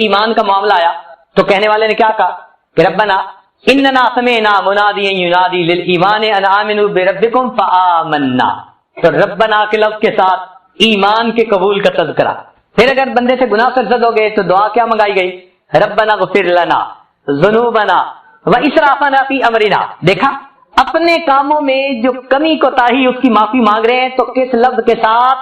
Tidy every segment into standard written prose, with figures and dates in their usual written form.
ایمان کا معاملہ آیا تو کہنے والے نے کیا کہا کہ ربنا اننا سمعنا منادیا ینادی للایمان ان آمنوا بربکم فآمنا. تو ربنا کے لفظ کے ساتھ ایمان کے قبول کا تذکرہ. پھر اگر بندے سے گناہ سرزد ہو گئے تو دعا کیا منگائی گئی؟ ربنا اغفر لنا ذنوبنا واسرافنا فی امرنا. دیکھا اپنے کاموں میں جو کمی کوتاہی اس کی معافی مانگ رہے ہیں تو کس لفظ کے ساتھ؟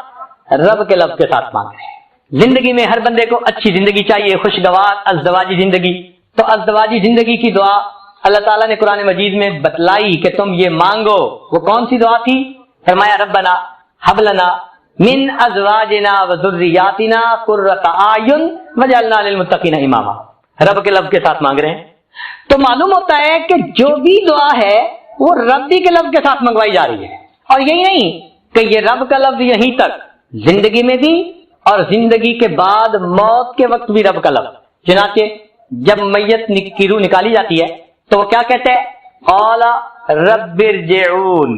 رب کے لفظ کے ساتھ مانگ رہے ہیں. زندگی میں ہر بندے کو اچھی زندگی چاہیے، خوشگوار ازدواجی زندگی. تو ازدواجی زندگی کی دعا اللہ تعالیٰ نے قرآن مجید میں بتلائی کہ تم یہ مانگو. وہ کون سی دعا تھی؟ فرمایا ربنا حب لنا من ازواجنا وذریاتنا قرۃ اعین وجعلنا للمتقین اماما. رب کے لفظ کے ساتھ مانگ رہے ہیں. تو معلوم ہوتا ہے کہ جو بھی دعا ہے وہ ربی کے لفظ کے ساتھ منگوائی جا رہی ہے. اور یہی نہیں کہ یہ رب کا لفظ یہیں تک، زندگی میں بھی اور زندگی کے بعد موت کے وقت بھی رب کا لفظ. چنانچہ جب میت کی روح نکالی جاتی ہے تو وہ کیا کہتے ہیں؟ قال رب ارجعون.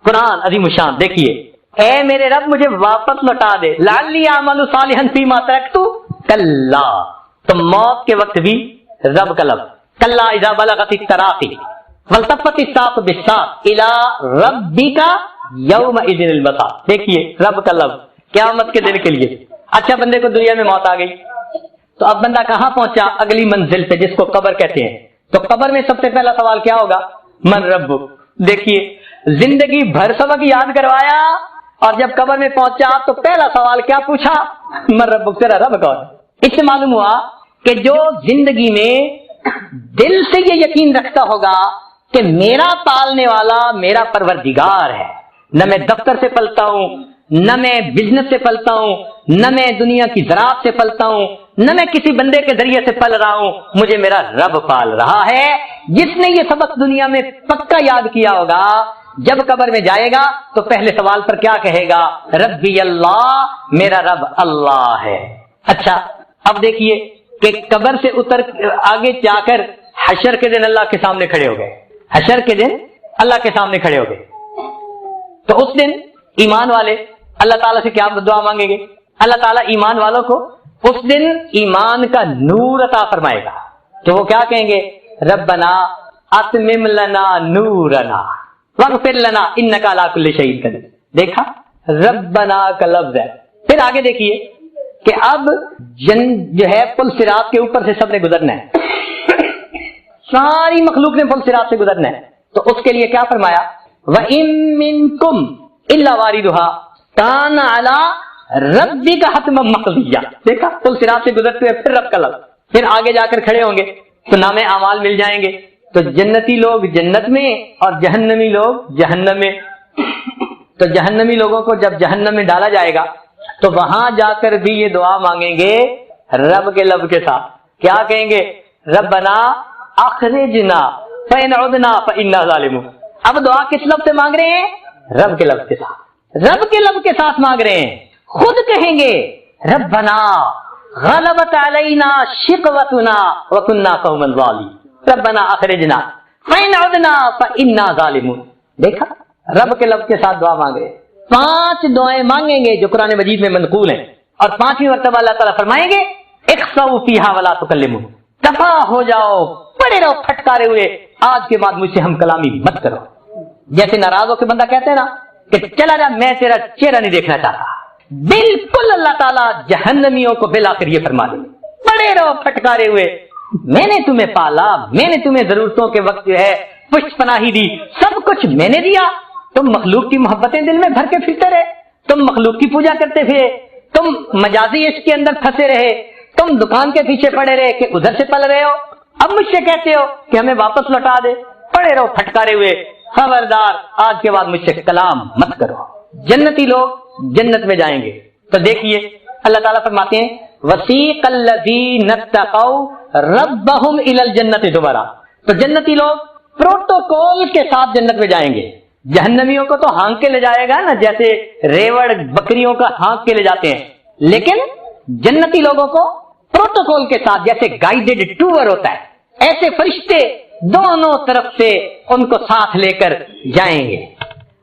قرآن عظیم الشان. دیکھیے اے میرے رب مجھے واپس لوٹا دے، لعلی اعمل صالحا فیما ترکت کلا. تو موت کے وقت بھی رب کا لفظ. کلا اذا بلغت التراقی والتفت الساق بالساق الى ربک یومئذ المساق. دیکھیے رب کا لفظ قیامت کے دن کے لیے. اچھا بندے کو دنیا میں موت آ گئی تو اب بندہ کہاں پہنچا؟ اگلی منزل پہ جس کو قبر کہتے ہیں. تو قبر میں سب سے پہلا سوال کیا ہوگا؟ من ربک. دیکھیے زندگی بھر سبق یاد کروایا اور جب قبر میں پہنچا تو پہلا سوال کیا پوچھا؟ من ربک، تیرا رب کون ہے؟ اس سے معلوم ہوا کہ جو زندگی میں دل سے یہ یقین رکھتا ہوگا کہ میرا پالنے والا میرا پروردگار ہے، نہ میں دفتر سے پلتا ہوں، نہ میں بزنس سے پلتا ہوں، نہ میں دنیا کی زراعت سے پلتا ہوں، نہ میں کسی بندے کے ذریعے سے پل رہا ہوں، مجھے میرا رب پال رہا ہے. جس نے یہ سبق دنیا میں پکا یاد کیا ہوگا جب قبر میں جائے گا تو پہلے سوال پر کیا کہے گا؟ ربی اللہ، میرا رب اللہ ہے. اچھا اب دیکھیے کہ قبر سے اتر آگے جا کر حشر کے دن اللہ کے سامنے کھڑے ہو گئے. حشر کے دن اللہ کے سامنے کھڑے ہو گئے تو اس دن ایمان والے اللہ تعالیٰ سے کیا دعا مانگیں گے؟ اللہ تعالیٰ ایمان والوں کو اس دن ایمان کا نور عطا فرمائے گا. تو وہ کیا کہیں گے؟ ربنا اتمم لنا نورنا واغفر لنا انک علی کل شیء قدیر. دیکھا ربنا کا لفظ ہے. پھر آگے دیکھیے کہ اب جو ہے پل صراط کے اوپر سے سب نے گزرنا ہے، ساری مخلوق نے پل صراط سے گزرنا ہے. تو اس کے لیے کیا فرمایا؟ وَإِن مِّنكُمْ إِلَّا وَارِدُهَا كَانَ عَلَىٰ رَبِّكَ حَتْمًا مَّقْضِيًّا. دیکھا پل صراط سے گزرتے ہوئے پھر رب کا لفظ. پھر آگے جا کر کھڑے ہوں گے تو نام اعمال مل جائیں گے. تو جنتی لوگ جنت میں اور جہنمی لوگ جہنم میں. تو جہنمی لوگوں کو جب جہنم میں ڈالا جائے گا تو وہاں جا کر بھی یہ دعا مانگیں گے رب کے لفظ کے ساتھ. کیا کہیں گے؟ ربنا اخرجنا فإن عدنا فإنا ظالمون. اب دعا کس لفظ سے مانگ رہے ہیں؟ رب کے لفظ کے ساتھ. رب کے لفظ کے ساتھ مانگ رہے ہیں. خود کہیں گے ربنا غلبت علینا شقوتنا وکنا قوما ظالمین ربنا اخرجنا فإن عدنا فإنا ظالمون. دیکھا رب کے لفظ کے ساتھ دعا مانگ رہے ہیں. 5 دعائیں مانگیں گے جو قرآن مجید میں منقول ہیں اور 5ویں مرتبہ اللہ تعالیٰ فرمائیں گے اخسؤوا فیہا ولا تکلمون. دفع ہو جاؤ، پڑے رہو پھٹکارے ہوئے، آج کے بعد مجھ سے ہم کلامی مت کرو. جیسے ناراض ہو کے بندہ کہتے ہیں نا کہ چلا جا میں تیرا چہرہ نہیں دیکھنا چاہتا. بالکل اللہ تعالیٰ جہنمیوں کو بالآخر یہ فرما دیں پڑے رہو پھٹکارے ہوئے، میں نے تمہیں پالا، میں نے تمہیں ضرورتوں کے وقت جو ہے پشت پناہی دی، سب کچھ میں نے دیا. تم مخلوق کی محبتیں دل میں بھر کے پھرتے رہے، تم مخلوق کی پوجا کرتے پھرے، تم مجازی عشق کے اندر پھنسے رہے، تم دکان کے پیچھے پڑے رہے کہ ادھر سے پل رہے ہو. اب مجھ سے کہتے ہو کہ ہمیں واپس لوٹا دے، پڑے رہو پھٹکارے ہوئے، خبردار آج کے بعد مجھ سے کلام مت کرو. جنتی لوگ جنت میں جائیں گے تو دیکھیے اللہ تعالیٰ فرماتے ہیں وسیق الذین اتقوا ربہم الی الجنۃ زمرا. تو جنتی لوگ پروٹوکول کے ساتھ جنت میں جائیں گے. جہنمیوں کو تو ہانک کے لے جائے گا نا، جیسے ریوڑ بکریوں کا ہانک کے لے جاتے ہیں، لیکن جنتی لوگوں کو پروٹوکول کے ساتھ جیسے گائیڈڈ ٹور ہوتا ہے ایسے فرشتے دونوں طرف سے ان کو ساتھ لے کر جائیں گے.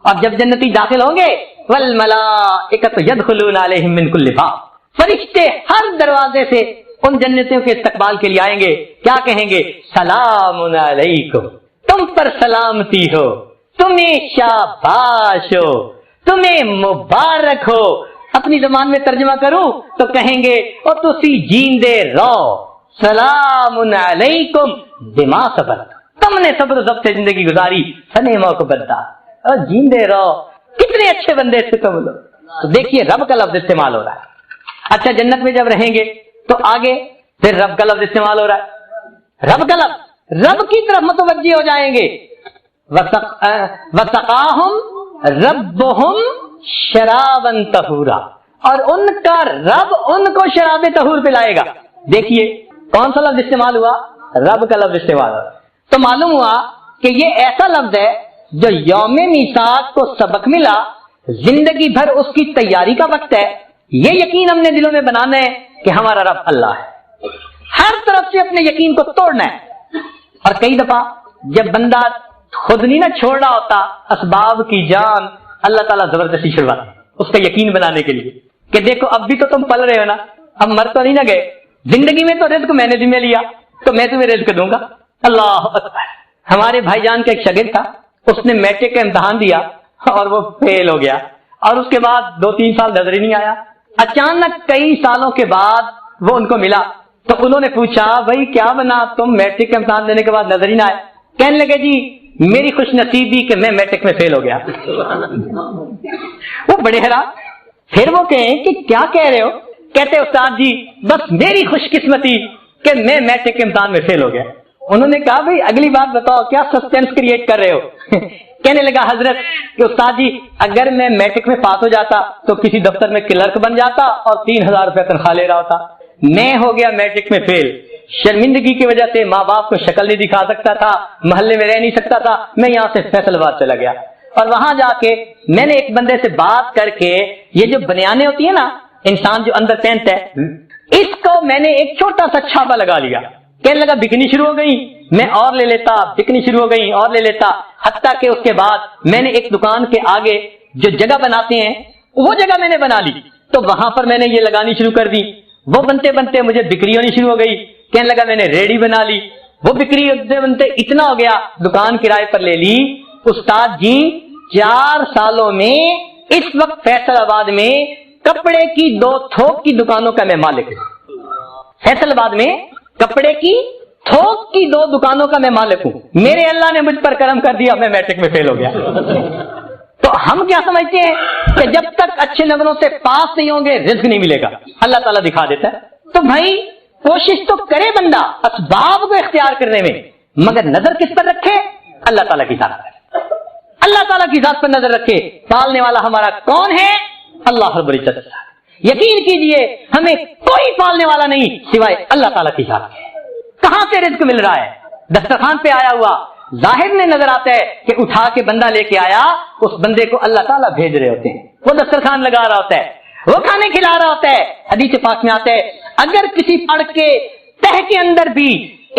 اور جب جنتی داخل ہوں گے والملائکۃ یدخلون علیہم من کل باب، فرشتے ہر دروازے سے ان جنتوں کے استقبال کے لیے آئیں گے, کیا کہیں گے؟ سلام علیکم, تم پر سلامتی ہو, تمہیں شاباش ہو, تمہیں مبارک ہو. اپنی زبان میں ترجمہ کروں تو کہیں گے او تسی جیندے رہو, سلام علیکم بما صبرتم, تم نے صبر و ضبط سے زندگی گزاری, سنے موقع بدہ, اور جیندے رہو. کتنے اچھے بندے تھے تم لوگ. تو دیکھیے رب کا لفظ استعمال ہو رہا ہے. اچھا جنت میں جب رہیں گے تو آگے پھر رب کا لفظ استعمال ہو رہا ہے. رب کا لفظ, رب کی طرف متوجہ ہو جائیں گے. وَسَقَاهُمْ رَبُّهُمْ شَرَابًا طَهُورًا, اور ان کا رب ان کو شراب طہور پلائے گا. دیکھیے کون سا لفظ استعمال ہوا؟ رب کا لفظ استعمال ہوا. تو معلوم ہوا کہ یہ ایسا لفظ ہے جو یوم میثاق کو سبق ملا, زندگی بھر اس کی تیاری کا وقت ہے. یہ یقین ہم نے دلوں میں بنانا ہے کہ ہمارا رب اللہ ہے. ہر طرف سے اپنے یقین کو توڑنا ہے. اور کئی دفعہ جب بندہ خود نہیں نہ چھوڑ رہا ہوتا, اسباب کی جان اللہ تعالیٰ زبردستی چھڑواتا ہے اس کا یقین بنانے کے لیے کہ دیکھو اب بھی تو تم پل رہے ہو نا, اب مر تو نہیں نہ گئے, زندگی میں تو رزق میں نے ذمہ لیا تو میں تمہیں رزق دوں گا. اللہ اکبر. ہمارے بھائی جان کا ایک شاگرد تھا, اس نے میٹرک کا امتحان دیا اور وہ فیل ہو گیا, اور اس کے بعد 2-3 سال نظر ہی نہیں آیا. اچانک کئی سالوں کے بعد وہ ان کو ملا تو انہوں نے پوچھا بھائی کیا بنا, تم میٹرک کا امتحان دینے کے بعد نظر ہی نہ آئے؟ کہنے لگے جی میری خوش نصیبی کہ میں میٹرک میں فیل ہو گیا. وہ بڑے حیران. پھر وہ کہیں کہ کیا کہہ رہے ہو؟ کہتے استاد جی بس میری خوش قسمتی کہ میں میٹرک کے امتحان میں فیل ہو گیا. انہوں نے کہا بھائی اگلی بات بتاؤ, کیا سسپینس کریٹ کر رہے ہو؟ کہنے لگا حضرت کہ استاد جی اگر میں میٹرک میں پاس ہو جاتا تو کسی دفتر میں کلرک بن جاتا اور 3000 روپے تنخواہ لے رہا ہوتا. میں ہو گیا میٹرک میں فیل, شرمندگی کی وجہ سے ماں باپ کو شکل نہیں دکھا سکتا تھا, محلے میں رہ نہیں سکتا تھا, میں یہاں سے فیصل آباد چلا گیا. اور وہاں جا کے میں نے ایک بندے سے بات کر کے, یہ جو بنیانے ہوتی ہیں نا انسان جو اندر پہنتا ہے, اس کو میں نے ایک چھوٹا سا چھاپا لگا لیا. کہنے لگا بکنی شروع ہو گئی, میں اور لے لیتا, بکنی شروع ہو گئی اور لے لیتا, حتیٰ کہ اس کے بعد میں نے ایک دکان کے آگے جو جگہ بناتے ہیں وہ جگہ میں نے بنا لی, تو وہاں پر میں نے یہ لگانی شروع کر دی. وہ بنتے بنتے مجھے بکری ہونی شروع ہو گئی. کہنے لگا میں نے ریڑھی بنا لی. وہ بکری بنتے بنتے اتنا ہو گیا, دکان کرائے پر لے لی. استاد جی 4 سالوں میں اس وقت فیصل آباد میں کپڑے کی 2 تھوک کی دکانوں کا میں مالک ہوں. فیصل آباد میں کپڑے کی تھوک کی 2 دکانوں کا میں مالک ہوں. میرے اللہ نے مجھ پر کرم کر دیا, میں میٹرک میں فیل ہو گیا. تو ہم کیا سمجھتے ہیں کہ جب تک اچھے نمبروں سے پاس نہیں ہوں گے رزق نہیں ملے گا. اللہ تعالیٰ دکھا دیتا ہے. تو بھائی کوشش تو کرے بندہ اسباب کو اختیار کرنے میں, مگر نظر کس پر رکھے؟ اللہ تعالیٰ کی ذات پر. اللہ تعالیٰ کی ذات پر نظر رکھے. پالنے والا ہمارا کون ہے؟ اللہ رب العزت. یقین کیجئے ہمیں کوئی پالنے والا نہیں سوائے اللہ تعالیٰ کی ذات ہے. کہاں سے رزق مل رہا ہے؟ دسترخوان پہ آیا ہوا ظاہر میں نظر آتا ہے کہ اٹھا کے بندہ لے کے آیا, اس بندے کو اللہ تعالیٰ بھیج رہے ہوتے ہیں. وہ دسترخوان لگا رہا ہوتا ہے, وہ کھانے کھلا رہا ہوتا ہے. حدیث پاک میں آتا ہے اگر کسی پڑ کے تہ کے اندر بھی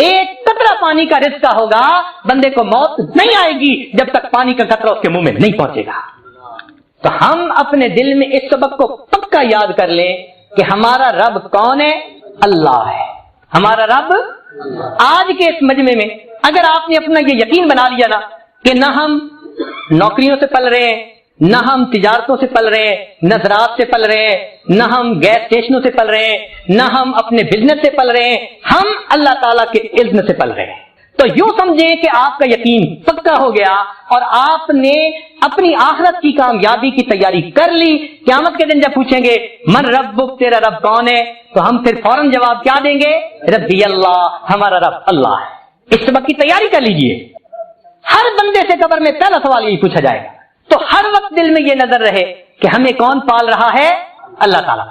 ایک قطرہ پانی کا رزق ہوگا, بندے کو موت نہیں آئے گی جب تک پانی کا قطرہ اس کے منہ میں نہیں پہنچے گا. تو ہم اپنے دل میں اس سبق کو پکا یاد کر لیں کہ ہمارا رب کون ہے؟ اللہ ہے. ہمارا رب آج کے اس مجمع میں اگر آپ نے اپنا یہ یقین بنا لیا نا کہ نہ ہم نوکریوں سے پل رہے ہیں, نہ ہم تجارتوں سے پل رہے ہیں, نہ زراعت سے پل رہے ہیں, نہ ہم گیس اسٹیشنوں سے پل رہے ہیں, نہ ہم اپنے بزنس سے پل رہے ہیں, ہم اللہ تعالیٰ کے علم سے پل رہے ہیں, تو یوں سمجھیں کہ آپ کا یقین پکا ہو گیا اور آپ نے اپنی آخرت کی کامیابی کی تیاری کر لی. قیامت کے دن جب پوچھیں گے من ربک, تیرا رب کون ہے, تو ہم پھر فوراً جواب کیا دیں گے؟ ربی اللہ, ہمارا رب اللہ ہے. اس سبق کی تیاری کر لیجئے. ہر بندے سے قبر میں پہلا سوال یہی پوچھا جائے گا, تو ہر وقت دل میں یہ نظر رہے کہ ہمیں کون پال رہا ہے؟ اللہ تعالیٰ.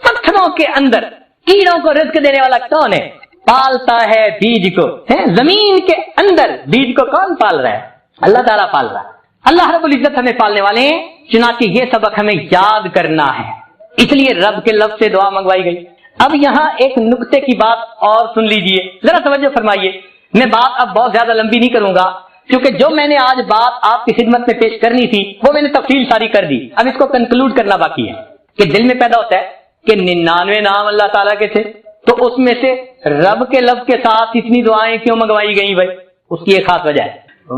پتھروں کے اندر کیڑوں کو رزق دینے والا کون ہے؟ پالتا ہے بیج کو. زمین کے اندر بیج کو کون پال رہا ہے؟ اللہ تعالیٰ پال رہا ہے. اللہ رب العزت ہمیں پالنے والے ہیں. چنانچہ یہ سبق ہمیں یاد کرنا ہے, اس لیے رب کے لفظ سے دعا منگوائی گئی. اب یہاں ایک نقطے کی بات اور سن لیجئے, ذرا توجہ فرمائیے. میں بات اب بہت زیادہ لمبی نہیں کروں گا کیونکہ جو میں نے آج بات آپ کی خدمت میں پیش کرنی تھی وہ میں نے تفصیل ساری کر دی. اب اس کو کنکلوڈ کرنا باقی ہے کہ دل میں پیدا ہوتا ہے کہ 99 نام اللہ تعالیٰ کے تھے, تو اس میں سے رب کے لفظ کے ساتھ اتنی دعائیں کیوں منگوائی گئی بھائی؟ اس کی ایک خاص وجہ ہے۔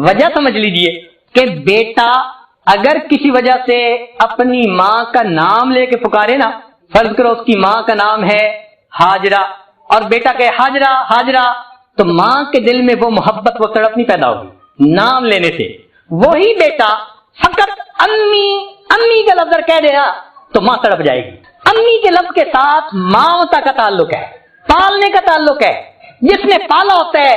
وجہ سمجھ لیجئے کہ بیٹا اگر کسی وجہ سے اپنی ماں کا نام لے کے پکارے نا، فرض کرو اس کی ماں کا نام ہے ہاجرہ، اور بیٹا کہے ہاجرہ ہاجرہ، تو ماں کے دل میں وہ محبت، وہ تڑپ نہیں پیدا ہوگی نام لینے سے۔ وہی بیٹا فقط امی امی کا لفظ کہہ دے نا تو ماں تڑپ جائے گی۔ امی کے لفظ کے ساتھ مامتا کا تعلق ہے، پالنے کا تعلق ہے۔ جس نے پالا ہوتا ہے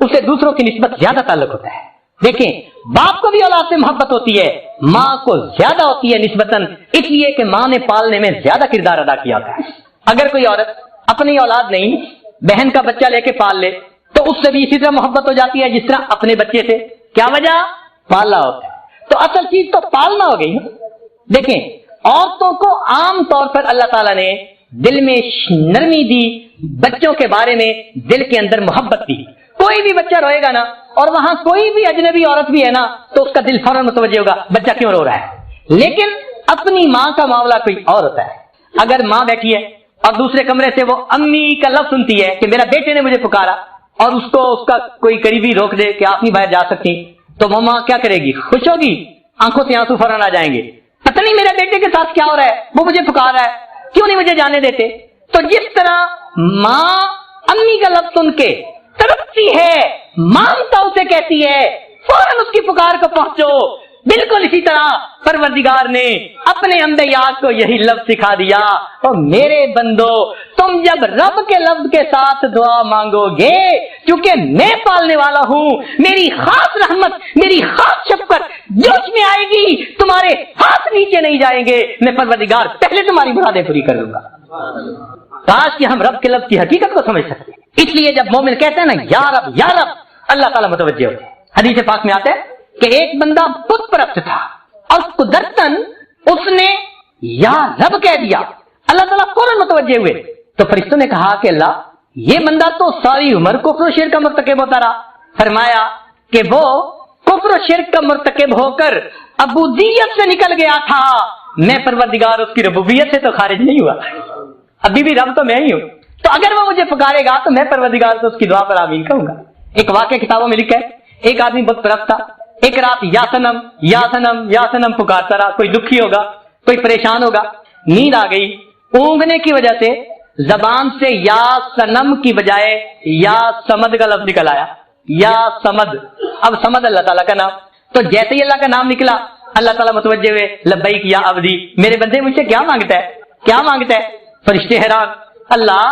اسے دوسروں کی نسبت زیادہ تعلق ہوتا ہے۔ دیکھیں، باپ کو بھی اولاد سے محبت ہوتی ہے، ماں کو زیادہ ہوتی ہے نسبتاً، اس لیے کہ ماں نے پالنے میں زیادہ کردار ادا کیا ہوتا ہے۔ اگر کوئی عورت اپنی اولاد نہیں، بہن کا بچہ لے کے پال لے تو اس سے بھی اسی طرح محبت ہو جاتی ہے جس طرح اپنے بچے سے۔ کیا وجہ؟ پالا ہوتا ہے۔ تو اصل چیز تو پالنا ہو گئی۔ دیکھیں، عورتوں کو عام طور پر اللہ تعالیٰ نے دل میں نرمی دی، بچوں کے بارے میں دل کے اندر محبت دی۔ کوئی بھی بچہ روئے گا نا، اور وہاں کوئی بھی اجنبی عورت بھی ہے نا، تو اس کا دل فوراً متوجہ ہوگا بچہ کیوں رو رہا ہے۔ لیکن اپنی ماں کا معاملہ کوئی اور ہوتا ہے۔ اگر ماں بیٹھی ہے اور دوسرے کمرے سے وہ امی کا لفظ سنتی ہے کہ میرا بیٹے نے مجھے پکارا، اور اس کا کوئی قریبی روک دے کہ آپ نہیں باہر جا سکتی، تو وہ ماں کیا کرے گی؟ خوش ہوگی، آنکھوں سے آنسو فوراً آ جائیں گے، پتہ نہیں میرے بیٹے کے ساتھ کیا ہو رہا ہے، وہ مجھے پکار رہا ہے، کیوں نہیں مجھے جانے دیتے۔ تو جس طرح ماں امی کا لفظ سن کے تڑپتی ہے، مامتا اسے کہتی ہے، فوراً اس کی پکار کو پہنچو، بالکل اسی طرح پروردگار نے اپنے انبیاء کو یہی لفظ سکھا دیا، اور میرے بندو تم جب رب کے لفظ کے ساتھ دعا مانگو گے، کیونکہ میں پالنے والا ہوں، میری خاص رحمت، میری خاص شفقت جوش میں آئے گی، تمہارے ہاتھ نیچے نہیں جائیں گے، میں پروردگار پہلے تمہاری مرادیں پوری کر لوں گا۔ کاش کہ ہم رب کے لفظ کی حقیقت کو سمجھ سکتے۔ اس لیے جب مومن کہتے ہیں نا یا رب، اللہ تعالیٰ متوجہ ہوتے ہیں۔ حدیث پاک میں آتا ہے کہ ایک بندہ بت پرست تھا، اور قدرتاً اس نے یا رب کہہ دیا، اللہ تعالیٰ فوراً متوجہ ہوئے۔ تو فرشتوں نے کہا کہ اللہ، یہ بندہ تو ساری عمر کفر و شرک کا مرتکب ہوتا رہا۔ فرمایا کہ وہ کفر و شرک کا مرتکب ہو کر عبودیت سے نکل گیا تھا، میں پروردگار اس کی ربوبیت سے تو خارج نہیں ہوا، ابھی بھی رب تو میں ہی ہوں، تو اگر وہ مجھے پکارے گا تو میں پروردگار سے اس کی دعا پر آمین کہوں گا۔ ایک واقعہ کتابوں میں لکھا ہے، ایک آدمی بت پرست تھا، ایک رات یا سنم یا سنم یا سنم پکارتا رہا، کوئی دکھی ہوگا، کوئی پریشان ہوگا، نیند آ گئی، اونگنے کی وجہ سے زبان سے یا سنم کی بجائے یا سمد کا لفظ نکل آیا، یا سمد۔ اب سمد اللہ تعالیٰ کا نام، تو جیسے ہی اللہ کا نام نکلا اللہ تعالیٰ متوجہ ہوئے، لبیک یا عبدی، میرے بندے مجھ سے کیا مانگتا ہے، کیا مانگتا ہے؟ فرشتے حیران، اللہ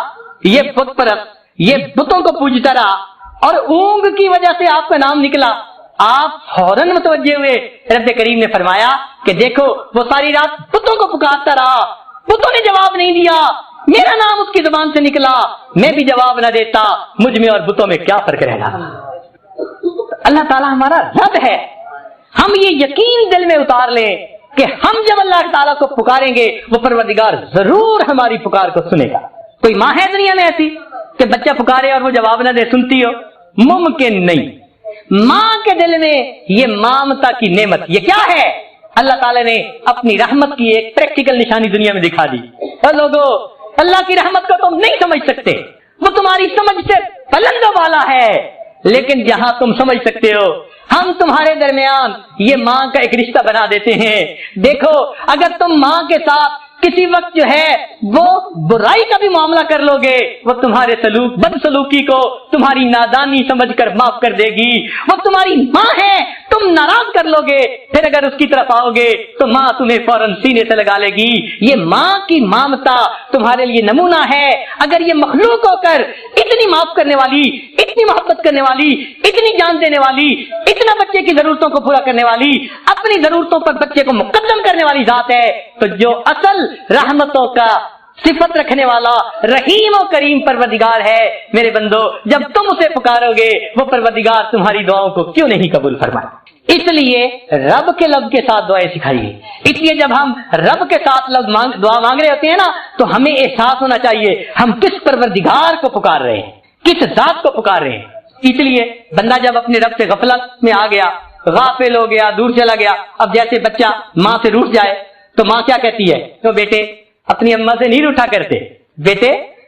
یہ بت پرست یہ بتوں کو پوجتا رہا اور اونگ کی وجہ سے آپ کا نام نکلا، آپ فوراً متوجہ ہوئے۔ رب کریم نے فرمایا کہ دیکھو وہ ساری رات بتوں کو پکارتا رہا، بتوں نے جواب نہیں دیا، میرا نام اس کی زبان سے نکلا، میں بھی جواب نہ دیتا، مجھ میں اور بتوں میں کیا فرق رہنا۔ اللہ تعالیٰ ہمارا رب ہے، ہم یہ یقین دل میں اتار لیں کہ ہم جب اللہ تعالیٰ کو پکاریں گے وہ پروردگار ضرور ہماری پکار کو سنے گا۔ کوئی ماں ہے دنیا میں ایسی کہ بچہ پکارے اور وہ جواب نہ دے، سنتی ہو؟ ممکن نہیں۔ ماں کے دل میں یہ مامتا کی نعمت، یہ کیا ہے؟ اللہ تعالیٰ نے اپنی رحمت کی ایک پریکٹیکل نشانی دنیا میں دکھا دی۔ اور لوگوں، اللہ کی رحمت کو تم نہیں سمجھ سکتے، وہ تمہاری سمجھ سے بلند والا ہے، لیکن جہاں تم سمجھ سکتے ہو ہم تمہارے درمیان یہ ماں کا ایک رشتہ بنا دیتے ہیں۔ دیکھو، اگر تم ماں کے ساتھ کسی وقت جو ہے وہ برائی کا بھی معاملہ کر لو گے، وہ تمہارے سلوک بد سلوکی کو تمہاری نادانی سمجھ کر معاف کر دے گی۔ وہ تمہاری ماں ہے، تم ناراض کر لو گے، پھر اگر اس کی طرف آؤ گے تو ماں تمہیں فوراً سینے سے لگا لے گی۔ یہ ماں کی مامتا تمہارے لیے نمونہ ہے۔ اگر یہ مخلوق ہو کر اتنی معاف کرنے والی، اتنی محبت کرنے والی، اتنی جان دینے والی، اتنا بچے کی ضرورتوں کو پورا کرنے والی، اپنی ضرورتوں پر بچے کو مقدم کرنے والی ذات ہے، تو جو اصل رحمتوں کا صفت رکھنے والا رحیم و کریم پروردگار ہے، میرے بندو جب تم اسے پکارو گے وہ پروردگار تمہاری دعاؤں کو کیوں نہیں قبول فرمائے۔ اس لیے رب کے لفظ کے ساتھ دعائیں سکھائی گئی۔ اس لیے جب ہم رب کے ساتھ دعا مانگ رہے ہوتے ہیں نا، تو ہمیں احساس ہونا چاہیے ہم کس پروردگار کو پکار رہے ہیں، کس ذات کو پکار رہے ہیں۔ اس لیے بندہ جب اپنے رب سے غفلت میں آ گیا، غافل ہو گیا، دور چلا گیا، اب جیسے بچہ ماں سے روٹھ جائے تو ماں کیا کہتی ہے؟ تو بیٹے اپنی اماں سے نہیں روٹھا کرتے، بیٹے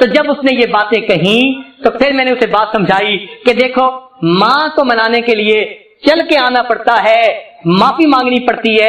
تو جب اس نے یہ باتیں کہیں تو پھر میں نے اسے بات سمجھائی کہ دیکھو ماں کو منانے کے لیے چل کے آنا پڑتا ہے, معافی مانگنی پڑتی ہے,